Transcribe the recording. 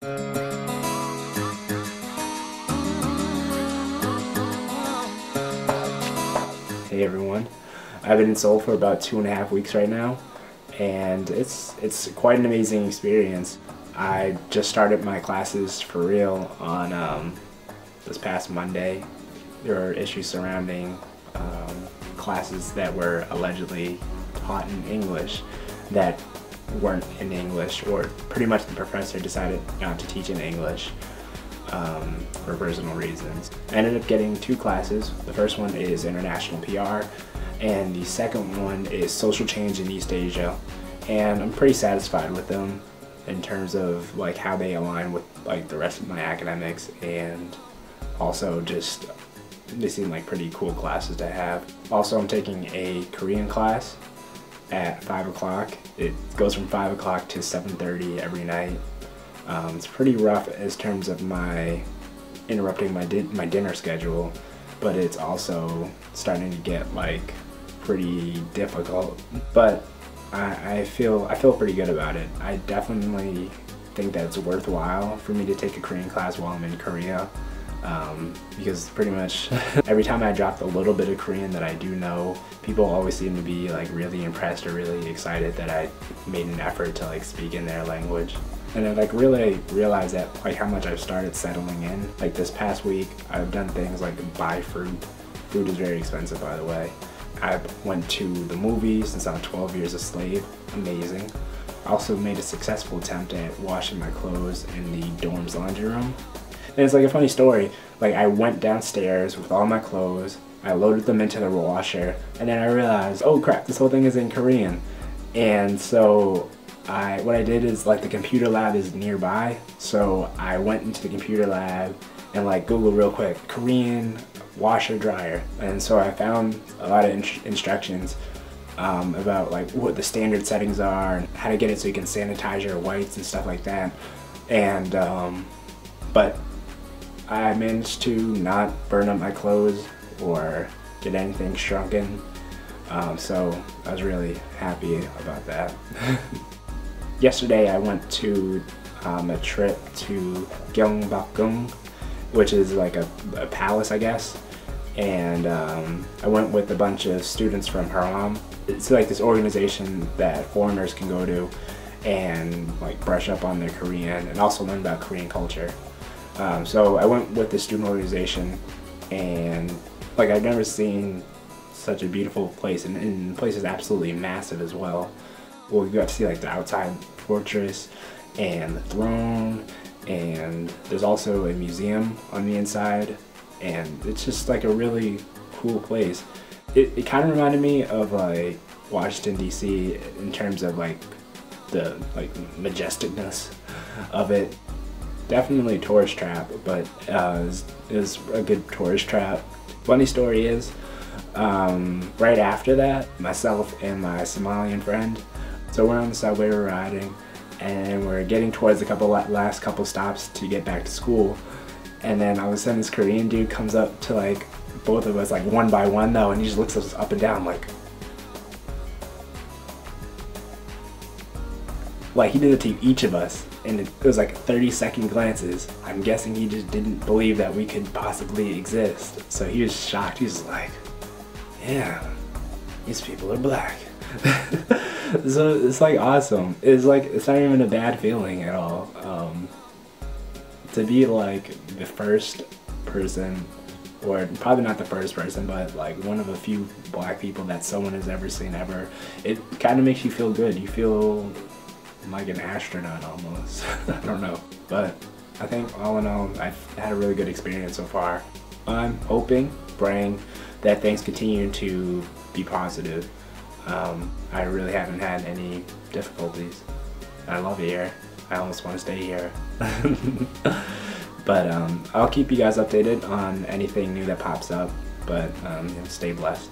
Hey everyone, I've been in Seoul for about 2.5 weeks right now, and it's quite an amazing experience. I just started my classes for real on this past Monday. There are issues surrounding classes that were allegedly taught in English that weren't in English, or pretty much the professor decided not to teach in English for personal reasons. I ended up getting 2 classes. The first one is International PR, and the second one is Social Change in East Asia. And I'm pretty satisfied with them in terms of like how they align with like the rest of my academics, and also just they seem like pretty cool classes to have. Also, I'm taking a Korean class at 5 o'clock. It goes from 5 o'clock to 7:30 every night. It's pretty rough as terms of my interrupting my dinner schedule, but it's also starting to get like pretty difficult. But I feel pretty good about it. I definitely think that it's worthwhile for me to take a Korean class while I'm in Korea, because pretty much every time I dropped a little bit of Korean that I do know, people always seem to be like really impressed or really excited that I made an effort to like speak in their language. And I like really realized that like how much I've started settling in. Like this past week, I've done things like buy fruit. Food is very expensive, by the way. I went to the movies since I'm 12 Years a Slave. Amazing. I also made a successful attempt at washing my clothes in the dorm's laundry room. And it's like a funny story. Like I went downstairs with all my clothes, I loaded them into the washer, and then I realized, oh crap, this whole thing is in Korean. And so what I did is like the computer lab is nearby, so I went into the computer lab and like Googled real quick, Korean washer dryer, and so I found a lot of instructions about like what the standard settings are and how to get it so you can sanitize your whites and stuff like that. And but I managed to not burn up my clothes or get anything shrunken, so I was really happy about that. Yesterday I went to a trip to Gyeongbokgung, which is like a palace, I guess, and I went with a bunch of students from Haram. It's like this organization that foreigners can go to and like brush up on their Korean and also learn about Korean culture. So I went with the student organization, and like I've never seen such a beautiful place, and the place is absolutely massive as well. Well, we got to see like the outside fortress and the throne, and there's also a museum on the inside, and it's just like a really cool place. It kind of reminded me of like Washington DC in terms of like the majesticness of it. Definitely a tourist trap, but it was a good tourist trap. Funny story is, right after that, myself and my Somalian friend, so we're on the subway, we're riding, and we're getting towards the last couple stops to get back to school, and then all of a sudden this Korean dude comes up to like both of us, like one by one though, and he just looks us up and down like he did it to each of us, and it was like 30-second glances. I'm guessing he just didn't believe that we could possibly exist, so he was shocked. He was like, yeah, these people are black. So it's like awesome. It's like, it's not even a bad feeling at all. To be like the first person, or probably not the first person, but like one of a few black people that someone has ever seen ever, it kind of makes you feel good. You feel like an astronaut almost. I don't know, but I think all in all I've had a really good experience so far. I'm hoping, praying that things continue to be positive. I really haven't had any difficulties. I love it here. I almost want to stay here. But I'll keep you guys updated on anything new that pops up, but stay blessed.